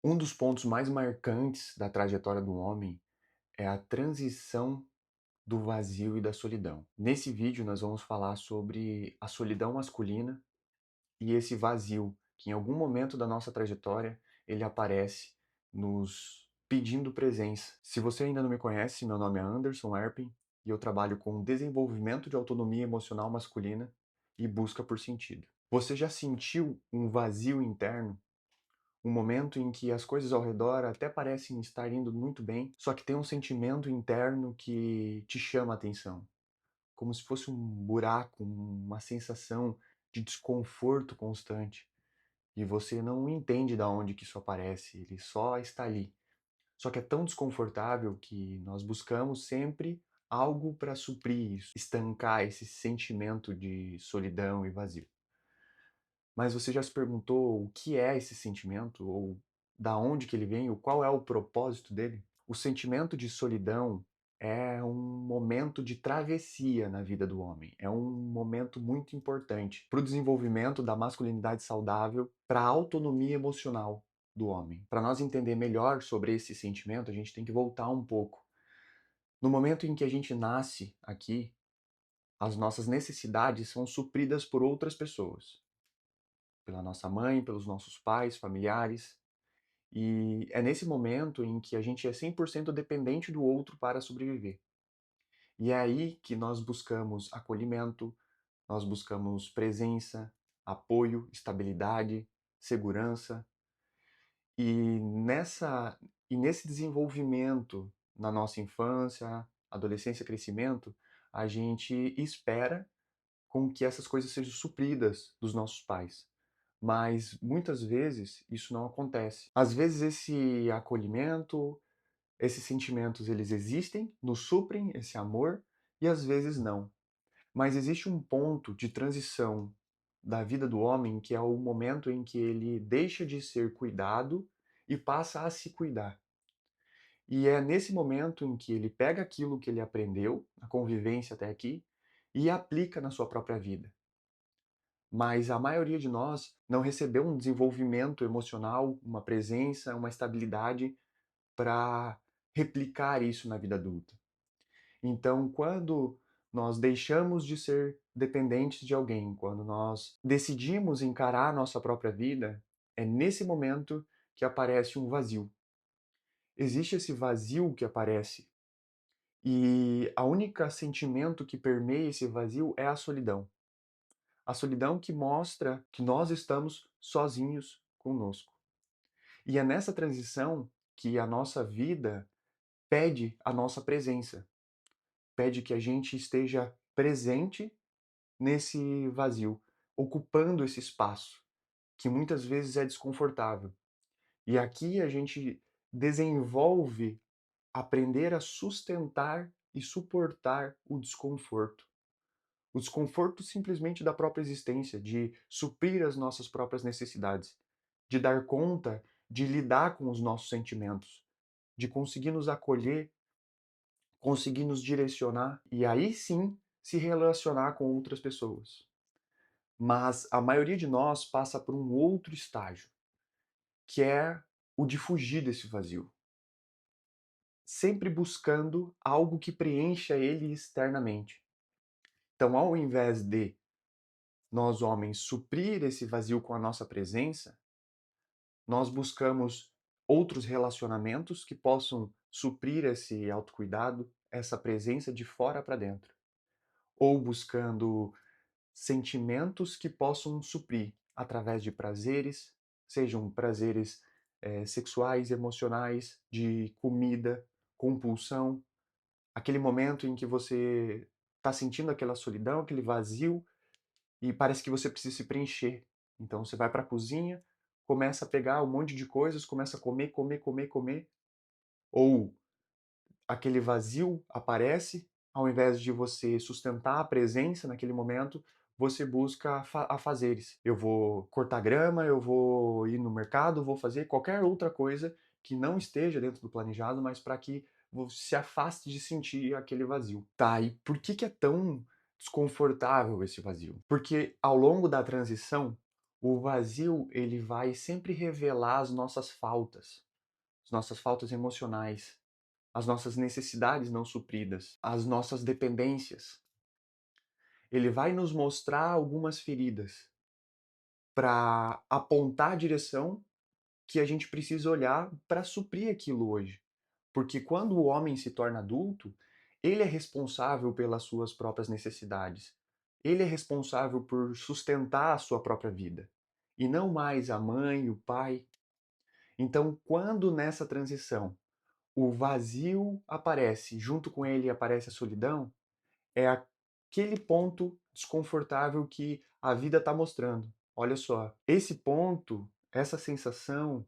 Um dos pontos mais marcantes da trajetória do homem é a transição do vazio e da solidão. Nesse vídeo, nós vamos falar sobre a solidão masculina e esse vazio que, em algum momento da nossa trajetória, ele aparece nos pedindo presença. Se você ainda não me conhece, meu nome é Anderson Erpin e eu trabalho com desenvolvimento de autonomia emocional masculina e busca por sentido. Você já sentiu um vazio interno? Um momento em que as coisas ao redor até parecem estar indo muito bem, só que tem um sentimento interno que te chama a atenção, como se fosse um buraco, uma sensação de desconforto constante, e você não entende de onde que isso aparece, ele só está ali. Só que é tão desconfortável que nós buscamos sempre algo para suprir isso, estancar esse sentimento de solidão e vazio. Mas você já se perguntou o que é esse sentimento ou da onde que ele vem, ou qual é o propósito dele? O sentimento de solidão é um momento de travessia na vida do homem. É um momento muito importante para o desenvolvimento da masculinidade saudável, para a autonomia emocional do homem. Para nós entender melhor sobre esse sentimento, a gente tem que voltar um pouco. No momento em que a gente nasce aqui, as nossas necessidades são supridas por outras pessoas, pela nossa mãe, pelos nossos pais, familiares. E é nesse momento em que a gente é 100% dependente do outro para sobreviver. E é aí que nós buscamos acolhimento, nós buscamos presença, apoio, estabilidade, segurança. E nesse desenvolvimento na nossa infância, adolescência, crescimento, a gente espera com que essas coisas sejam supridas dos nossos pais. Mas muitas vezes isso não acontece. Às vezes esse acolhimento, esses sentimentos, eles existem, nos suprem esse amor, e às vezes não. Mas existe um ponto de transição da vida do homem que é o momento em que ele deixa de ser cuidado e passa a se cuidar. E é nesse momento em que ele pega aquilo que ele aprendeu, a convivência até aqui, e aplica na sua própria vida. Mas a maioria de nós não recebeu um desenvolvimento emocional, uma presença, uma estabilidade para replicar isso na vida adulta. Então, quando nós deixamos de ser dependentes de alguém, quando nós decidimos encarar a nossa própria vida, é nesse momento que aparece um vazio. Existe esse vazio que aparece e a única sentimento que permeia esse vazio é a solidão. A solidão que mostra que nós estamos sozinhos conosco. E é nessa transição que a nossa vida pede a nossa presença, pede que a gente esteja presente nesse vazio, ocupando esse espaço, que muitas vezes é desconfortável. E aqui a gente desenvolve aprender a sustentar e suportar o desconforto. O desconforto simplesmente da própria existência, de suprir as nossas próprias necessidades, de dar conta, de lidar com os nossos sentimentos, de conseguir nos acolher, conseguir nos direcionar e aí sim se relacionar com outras pessoas. Mas a maioria de nós passa por um outro estágio, que é o de fugir desse vazio, sempre buscando algo que preencha ele externamente. Então, ao invés de nós homens suprir esse vazio com a nossa presença, nós buscamos outros relacionamentos que possam suprir esse autocuidado, essa presença de fora para dentro. Ou buscando sentimentos que possam suprir através de prazeres, sejam prazeres sexuais, emocionais, de comida, compulsão, aquele momento em que você está sentindo aquela solidão, aquele vazio e parece que você precisa se preencher. Então você vai para a cozinha, começa a pegar um monte de coisas, começa a comer, comer, comer, comer, ou aquele vazio aparece, ao invés de você sustentar a presença naquele momento, você busca afazeres. Eu vou cortar grama, eu vou ir no mercado, vou fazer qualquer outra coisa que não esteja dentro do planejado, mas para que você se afaste de sentir aquele vazio. Tá, e por que que é tão desconfortável esse vazio? Porque ao longo da transição, O vazio, ele vai sempre revelar as nossas faltas emocionais, as nossas necessidades não supridas, as nossas dependências. Ele vai nos mostrar algumas feridas para apontar a direção que a gente precisa olhar para suprir aquilo hoje. Porque quando o homem se torna adulto, ele é responsável pelas suas próprias necessidades. Ele é responsável por sustentar a sua própria vida. E não mais a mãe, o pai. Então, quando nessa transição o vazio aparece, junto com ele aparece a solidão, é aquele ponto desconfortável que a vida está mostrando. Olha só, esse ponto, essa sensação,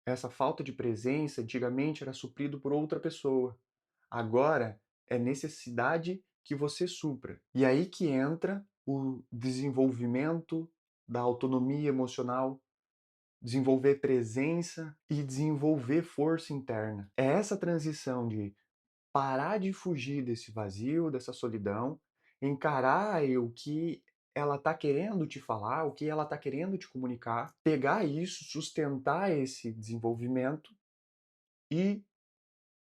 essa falta de presença, antigamente era suprido por outra pessoa. Agora é necessidade que você supra. E aí que entra o desenvolvimento da autonomia emocional, desenvolver presença e desenvolver força interna. É essa transição de parar de fugir desse vazio, dessa solidão, encarar o que ela está querendo te falar, o que ela está querendo te comunicar, pegar isso, sustentar esse desenvolvimento e,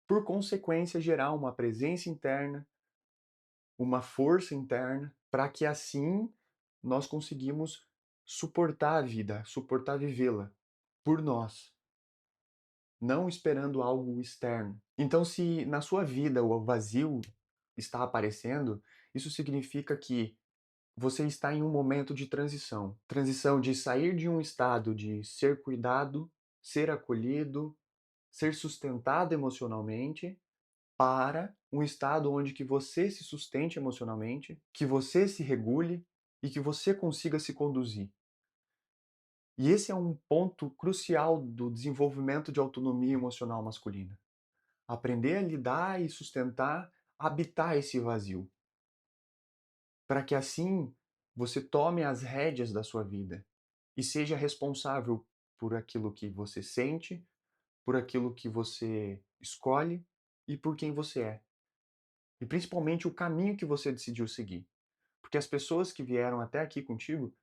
por consequência, gerar uma presença interna, uma força interna, para que assim nós conseguimos suportar a vida, suportar vivê-la por nós, não esperando algo externo. Então, se na sua vida o vazio está aparecendo, isso significa que você está em um momento de transição. Transição de sair de um estado de ser cuidado, ser acolhido, ser sustentado emocionalmente, para um estado onde que você se sustente emocionalmente, que você se regule e que você consiga se conduzir. E esse é um ponto crucial do desenvolvimento de autonomia emocional masculina. Aprender a lidar e sustentar, habitar esse vazio, para que assim você tome as rédeas da sua vida e seja responsável por aquilo que você sente, por aquilo que você escolhe e por quem você é. E principalmente o caminho que você decidiu seguir. Porque as pessoas que vieram até aqui contigo,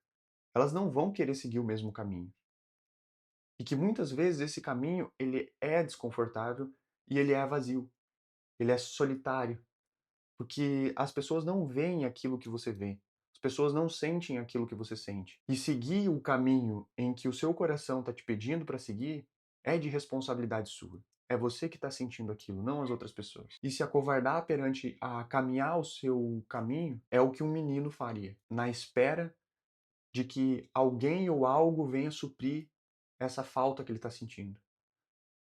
elas não vão querer seguir o mesmo caminho. E que muitas vezes esse caminho, ele é desconfortável e ele é vazio, ele é solitário, porque as pessoas não veem aquilo que você vê. As pessoas não sentem aquilo que você sente. E seguir o caminho em que o seu coração está te pedindo para seguir é de responsabilidade sua. É você que está sentindo aquilo, não as outras pessoas. E se acovardar perante a caminhar o seu caminho é o que um menino faria, na espera de que alguém ou algo venha suprir essa falta que ele está sentindo.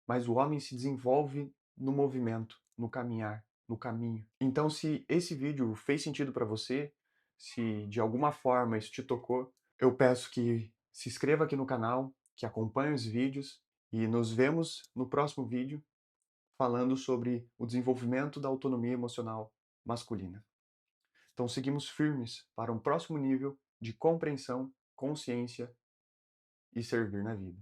Mas o homem se desenvolve no movimento, no caminhar, no caminho. Então, se esse vídeo fez sentido para você, se de alguma forma isso te tocou, eu peço que se inscreva aqui no canal, que acompanhe os vídeos e nos vemos no próximo vídeo falando sobre o desenvolvimento da autonomia emocional masculina. Então, seguimos firmes para um próximo nível de compreensão, consciência e servir na vida.